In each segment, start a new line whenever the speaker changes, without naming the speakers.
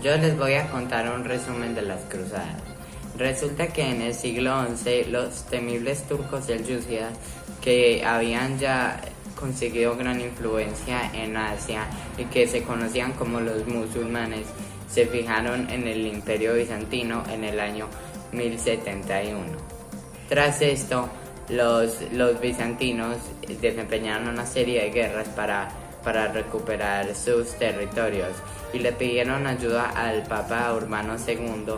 Yo les voy a contar un resumen de las cruzadas. Resulta que en el siglo XI los temibles turcos selyúcidas, que habían ya conseguido gran influencia en Asia y que se conocían como los musulmanes, se fijaron en el Imperio Bizantino en el año 1071. Tras esto, los bizantinos desempeñaron una serie de guerras para recuperar sus territorios y le pidieron ayuda al Papa Urbano II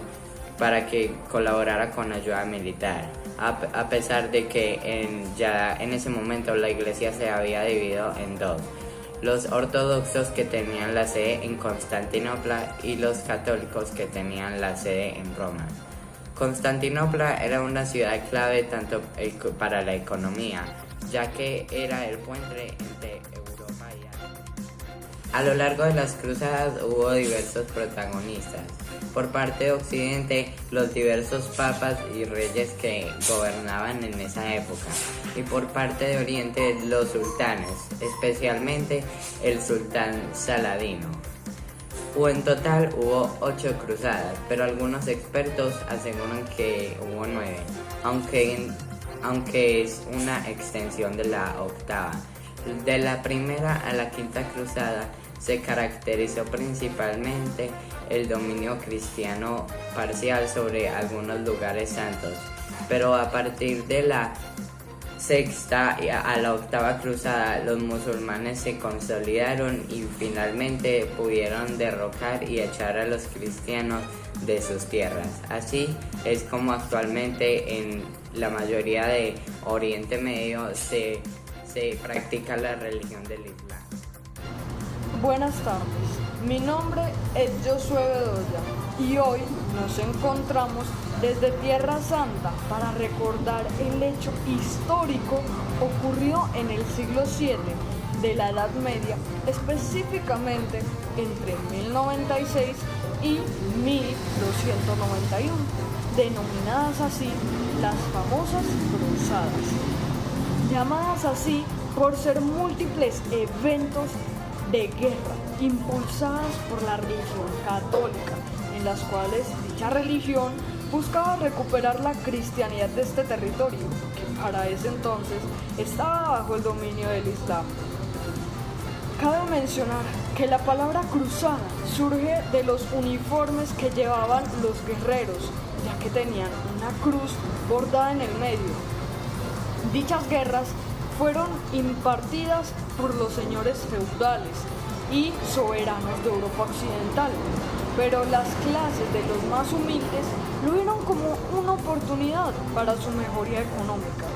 para que colaborara con ayuda militar, a pesar de que ya en ese momento la iglesia se había dividido en dos: los ortodoxos, que tenían la sede en Constantinopla, y los católicos, que tenían la sede en Roma. Constantinopla era una ciudad clave tanto para la economía, ya que era el puente entre Europa y Asia. A lo largo de las cruzadas hubo diversos protagonistas. Por parte de Occidente, los diversos papas y reyes que gobernaban en esa época, y por parte de Oriente, los sultanes, especialmente el sultán Saladino. En total hubo 8 cruzadas, pero algunos expertos aseguran que hubo 9, aunque es una extensión de la octava. De la primera a la quinta cruzada se caracterizó principalmente el dominio cristiano parcial sobre algunos lugares santos, pero a partir de la sexta a la octava cruzada los musulmanes se consolidaron y finalmente pudieron derrocar y echar a los cristianos de sus tierras. Así es como actualmente en la mayoría de Oriente Medio se practica la religión del Islam.
Buenas tardes, mi nombre es Josué Bedoya y hoy nos encontramos desde Tierra Santa para recordar el hecho histórico ocurrido en el siglo VII de la Edad Media, específicamente entre 1096 y 1291, denominadas así las famosas cruzadas, llamadas así por ser múltiples eventos de guerra impulsadas por la religión católica, en las cuales dicha religión buscaba recuperar la cristianidad de este territorio, que para ese entonces estaba bajo el dominio del Islam. Cabe mencionar que la palabra cruzada surge de los uniformes que llevaban los guerreros, ya que tenían una cruz bordada en el medio. Dichas guerras fueron impartidas por los señores feudales y soberanos de Europa Occidental, pero las clases de los más humildes lo vieron como una oportunidad para su mejoría económica.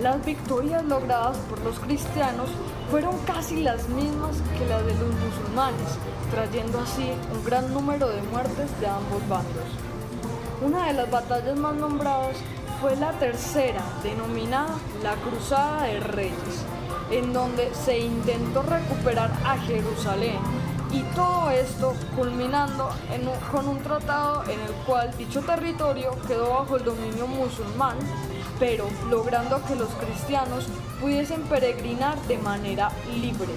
Las victorias logradas por los cristianos fueron casi las mismas que las de los musulmanes, trayendo así un gran número de muertes de ambos bandos. Una de las batallas más nombradas fue la tercera, denominada la Cruzada de Reyes, en donde se intentó recuperar a Jerusalén, y todo esto culminando con un tratado en el cual dicho territorio quedó bajo el dominio musulmán, pero logrando que los cristianos pudiesen peregrinar de manera libre.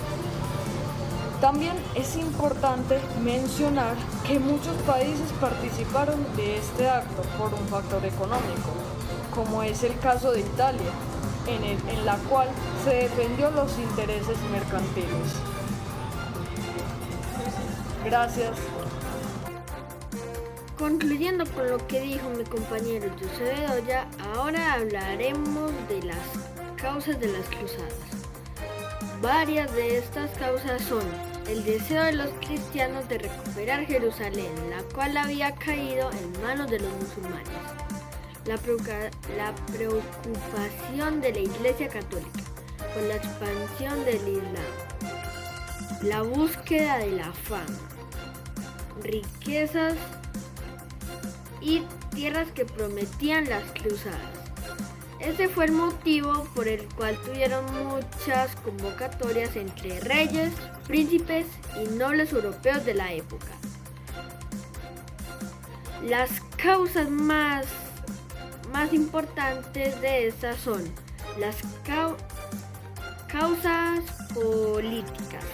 También es importante mencionar que muchos países participaron de este acto por un factor económico, como es el caso de Italia, en la cual se defendió los intereses mercantiles. Gracias.
Concluyendo con lo que dijo mi compañero José Bedoya, ahora hablaremos de las causas de las cruzadas. Varias de estas causas son el deseo de los cristianos de recuperar Jerusalén, la cual había caído en manos de los musulmanes, la preocupación de la Iglesia Católica por la expansión del Islam, la búsqueda de la fama, riquezas y tierras que prometían las cruzadas. Ese fue el motivo por el cual tuvieron muchas convocatorias entre reyes, príncipes y nobles europeos de la época. Las causas más importantes de estas son las causas políticas.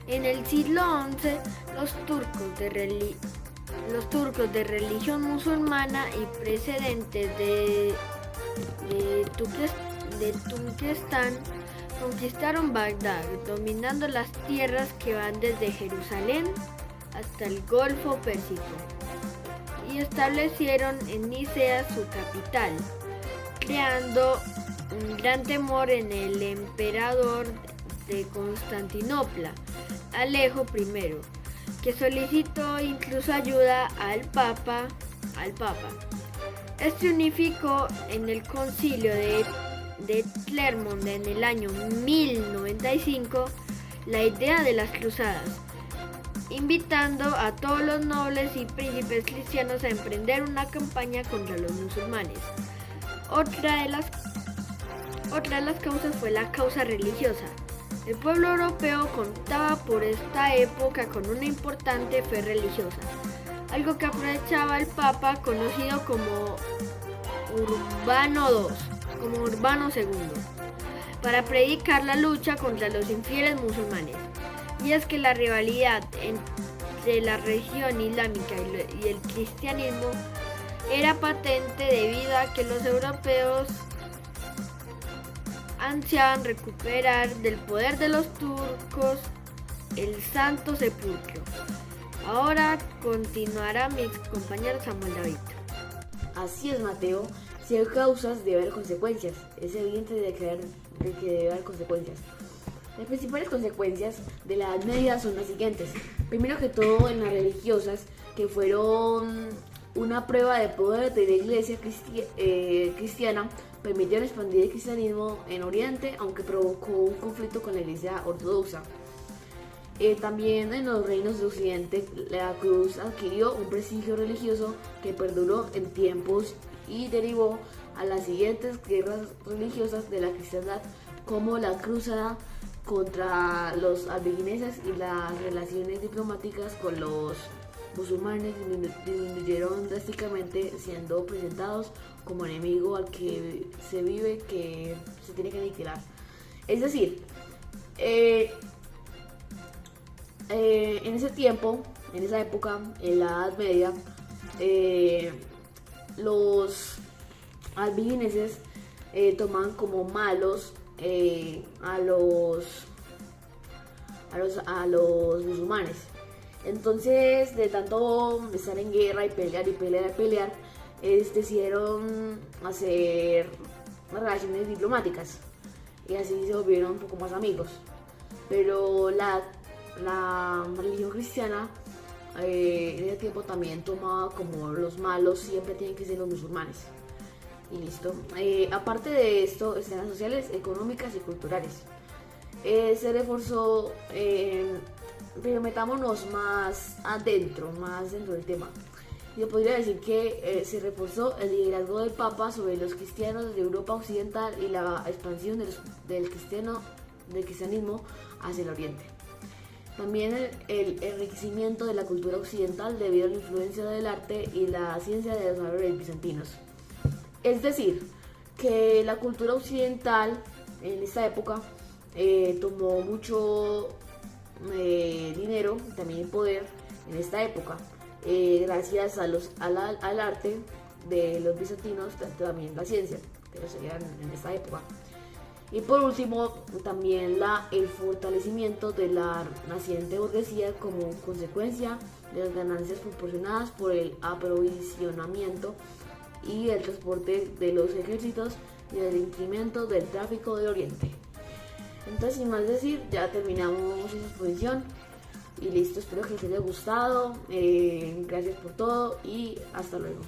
En el siglo XI, los turcos de religión musulmana y precedentes de Turquestán conquistaron Bagdad, dominando las tierras que van desde Jerusalén hasta el Golfo Pérsico, y establecieron en Nicea su capital, creando un gran temor en el emperador de Constantinopla, Alejo I, que solicitó incluso ayuda al Papa. Este unificó en el concilio de Clermont en el año 1095 la idea de las cruzadas, invitando a todos los nobles y príncipes cristianos a emprender una campaña contra los musulmanes. Otra de las causas fue la causa religiosa. El pueblo europeo contaba por esta época con una importante fe religiosa, algo que aprovechaba el Papa, conocido como Urbano II, para predicar la lucha contra los infieles musulmanes. Y es que la rivalidad entre la religión islámica y el cristianismo era patente debido a que los europeos ansiaban recuperar del poder de los turcos el Santo Sepulcro. Ahora continuará mi compañero Samuel David.
Así es, Mateo. Si hay causas, debe haber consecuencias. Es evidente de que debe haber consecuencias. Las principales consecuencias de la Edad Media son las siguientes. Primero que todo, en las religiosas, que fueron una prueba de poder de la iglesia cristiana, permitieron expandir el cristianismo en Oriente, aunque provocó un conflicto con la iglesia ortodoxa. También en los reinos de Occidente, la cruz adquirió un prestigio religioso que perduró en tiempos y derivó a las siguientes guerras religiosas de la cristiandad, como la cruzada contra los albigeses, y las relaciones diplomáticas con los musulmanes disminuyeron drásticamente, siendo presentados como enemigo al que se tiene que aniquilar. Es decir, en ese tiempo, en esa época, en la Edad Media, los albigeses toman como malos a los musulmanes. Entonces, de tanto estar en guerra y pelear, decidieron hacer relaciones diplomáticas y así se volvieron un poco más amigos. Pero la religión cristiana en ese tiempo también tomaba como los malos, siempre tienen que ser los musulmanes. Y listo. Aparte de esto, están las sociales, económicas y culturales. Se reforzó, pero metámonos más dentro del tema. Yo podría decir que se reforzó el liderazgo del Papa sobre los cristianos de Europa Occidental y la expansión del cristianismo hacia el Oriente. También el enriquecimiento de la cultura occidental debido a la influencia del arte y la ciencia de los árabes bizantinos. Es decir, que la cultura occidental en esta época tomó mucho dinero y también poder en esta época, gracias al arte de los bizantinos, también la ciencia, que lo serían en esta época. Y por último, también el fortalecimiento de la naciente burguesía como consecuencia de las ganancias proporcionadas por el aprovisionamiento y el transporte de los ejércitos y el incremento del tráfico del Oriente. Entonces, sin más decir, ya terminamos esta exposición y listo. Espero que les haya gustado. Gracias por todo y hasta luego.